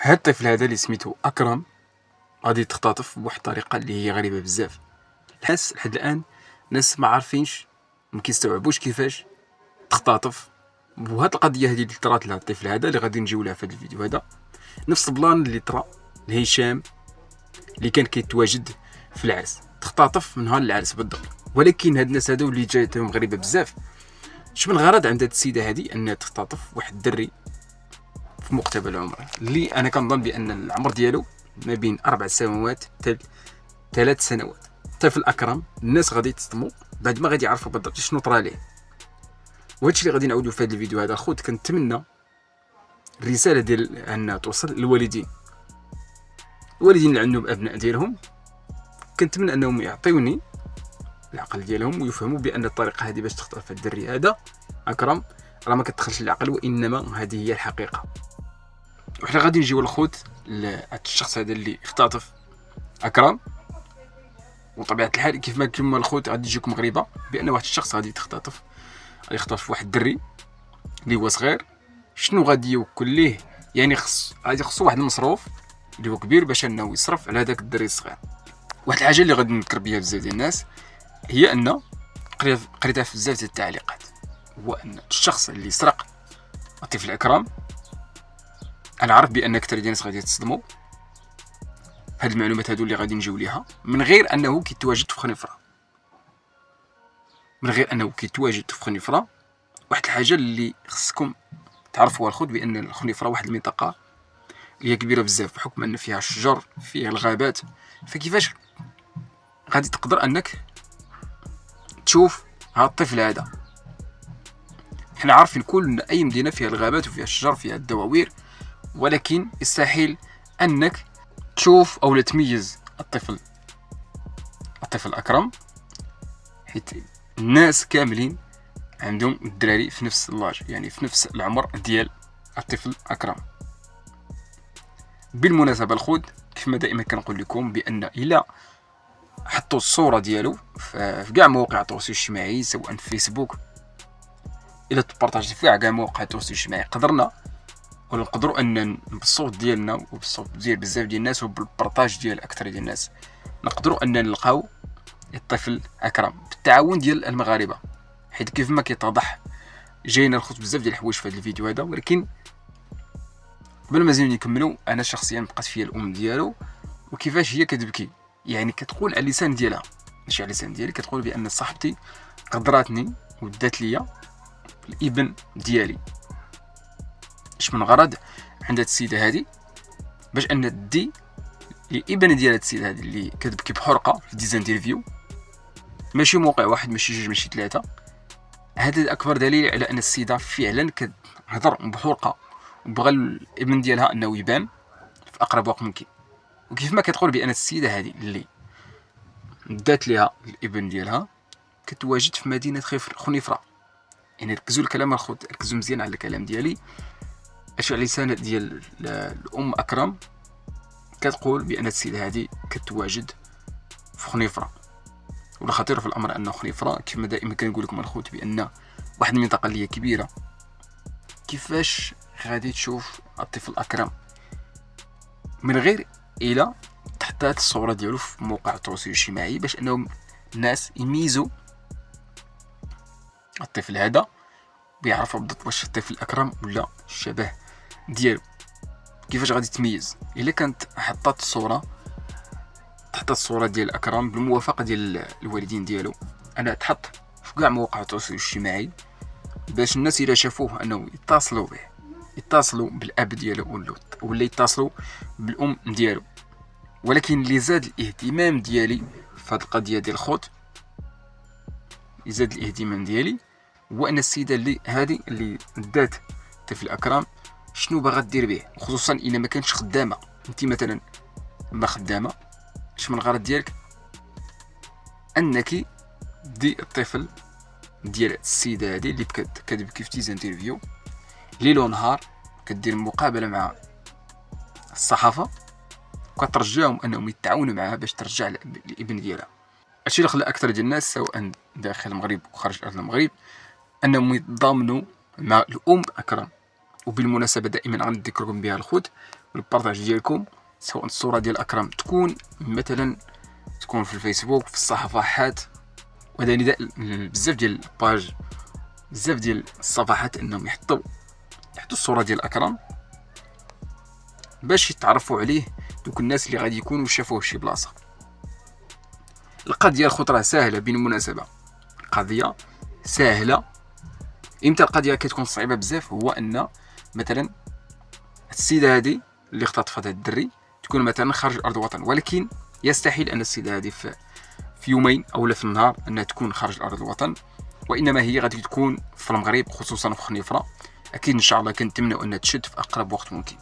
هاد الطفل هذا اللي سميتو اكرم غادي يتختطف بواحد الطريقه اللي هي غريبه بزاف. الناس لحد الان ناس ما عارفينش، ما كيستوعبوش كيفاش تختطف. وهاد القضيه هذه اللي طرات لهاد الطفل هذا اللي غادي نجيو لها في هذا الفيديو هذا نفس البلان اللي طرا لهشام اللي كان كيتواجد في العرس، تختطف من نهار العرس بالضبط. ولكن هاد الناس هادو اللي جاتهم غريبه بزاف، شنو الغرض عند هاد السيده هذه انها تختطف واحد الدري في مقتبل عمره اللي انا كنظن بان العمر ديالو ما بين 4 سنوات حتى 3 سنوات. الطفل اكرم الناس غادي تصدموا بعد ما غادي يعرفوا بالضبط شنو طرا ليه. وهادشي اللي غادي نعاودو في هذا الفيديو هذا. خوت كنتمنى الرساله ديال انها توصل للوالدين، الوالدين اللي عندهم ابناء ديالهم، كنتمنى انهم يعطيوني العقل ديالهم ويفهموا بان الطريقه هذه باش تختطف الدري هذا اكرم راه ما كتدخلش العقل، وانما هذه هي الحقيقه. وحنا غادي نجيو الخوت لهاد الشخص هذا اللي اختطف اكرم. وطبيعه الحال كيف ما كما الخوت غادي تجيكم غريبه بان واحد الشخص غادي يختطف واحد الدري اللي هو صغير. شنو غادي يوكل ليه؟ يعني غادي خصو واحد المصروف اللي هو كبير باش انه يصرف على هذاك الدري الصغير. واحد الحاجه اللي غادي نذكر بها بزاف ديال الناس هي ان قريتها في بزاف ديال التعليقات، هو ان الشخص اللي سرق الطفل اكرم، انا عارف بان كثر ديال الناس غادي يتصدموا هاد المعلومات هادو اللي غادي نجيو ليها، من غير انه كيتواجد في خنيفره. واحد الحاجه اللي خصكم تعرفوها الخوت بان الخنيفره واحد المنطقه اللي هي كبيره بزاف بحكم ان فيها الشجر فيها الغابات. فكيفاش غادي تقدر انك تشوف هاد الطفل هذا؟ حنا عارفين كل اي مدينه فيها الغابات وفيها الشجر فيها الدواوير، ولكن يستحيل انك تشوف او تميز الطفل اكرم، حيت الناس كاملين عندهم الدراري في نفس اللاج، يعني في نفس العمر ديال الطفل اكرم. بالمناسبه الخود كيف ما دائما كنقول لكم بان الا حطوا الصوره ديالو في كاع مواقع التواصل الاجتماعي سواء في فيسبوك، الا تبارطاجي في كاع مواقع التواصل الاجتماعي، نقدروا ان بالصوت ديالنا وبالصوت ديال بزاف ديال الناس وبالبارطاج ديال اكثر ديال الناس نقدروا ان نلقاو الطفل اكرم بالتعاون ديال المغاربه. حيت كيف ما كيتضح جاينا الخوت بزاف ديال الحوايج في هذا الفيديو هذا. ولكن قبل ما نزيدو نكملوا، انا شخصيا بقات فيا الام ديالو وكيفاش هي كتبكي، يعني كتقول على اللسان ديالها ماشي على اللسان ديالي، كتقول بان صاحبتي قدراتني ودات ليا الابن ديالي. اش من غرض عند هاد السيده هذه باش ان تدي الابن ديال هاد السيده هذه اللي كتبكي بحرقه في ديزان انترفيو، ماشي موقع واحد ماشي جوج ماشي ثلاثه. هذا اكبر دليل على ان السيده فعلا كتهضر بحرقه وبغى الابن ديالها انه يبان في اقرب وقت ممكن. وكيف ما كتقول بان السيده هذه اللي دات ليها الابن ديالها كتواجد في مدينه خنيفره. يعني ركزوا الكلام الخوت، ركزوا مزيان على الكلام ديالي. اش على لسان ديال الام اكرم كتقول بان السيده هذه كتواجد في خنيفره. والخطير في الامر انه خنيفره كما دائما كنقول لكم الخوت بان واحد المنطقه اللي هي كبيره. كيفاش غادي تشوف الطفل اكرم من غير الا تحطات الصوره ديالو في موقع التواصل الاجتماعي باش انهم الناس يميزوا الطفل هذا بيعرفوا بالضبط واش الطفل اكرم ولا الشبه ديالو؟ كيفاش غادي تميز الا كانت حطات الصوره ديال اكرم بالموافقه ديال الوالدين ديالو؟ انا تحط في كاع مواقع التواصل الاجتماعي باش الناس الا شافوه انه يتصلوا به، يتصلوا بالاب ديالو ولا يتصلوا بالام ديالو. ولكن اللي زاد الاهتمام ديالي في هذه القضيه ديال الخوت، هو ان السيده اللي دات طفل اكرم شنو باغا دير به، خصوصا الا ما كانتش خدامه. انت مثلا ما خدامه، اش من الغرض ديالك انك دي الطفل ديال السيده هذه اللي كتبكي في تيز انترفيو ليل ونهار، كدير مقابله مع الصحافه وكترجاهم انهم يتعاونوا معها باش ترجع الابن ديالها. الشيء اللي خلى اكثر ديال الناس سواء داخل المغرب وخارج ارض المغرب انهم يتضامنوا مع الام اكرم. وبالمناسبه دائما غنذكركم بها الخوت، والبارطاج ديالكم، سواء الصوره ديال اكرم تكون مثلا تكون في الفيسبوك في الصفحات. وهذا نداء بزاف ديال الباج، بزاف ديال الصفحات انهم يحطوا الصوره ديال اكرم باش يتعرفوا عليه دوك الناس اللي غادي يكونوا شافوه في شي بلاصه. القضيه الخطره سهله بالمناسبه، القضيه سهله. امتى القضيه كتكون صعيبه بزاف؟ هو ان مثلا السيده هذه اللي اختطفت هذا الدري تكون مثلا خارج ارض الوطن، ولكن يستحيل ان السيده هذه في يومين او في النهار انها تكون خارج ارض الوطن، وانما هي غادي تكون في المغرب، خصوصا في خنيفره. اكيد ان شاء الله كنتمنوا انها تشد في اقرب وقت ممكن.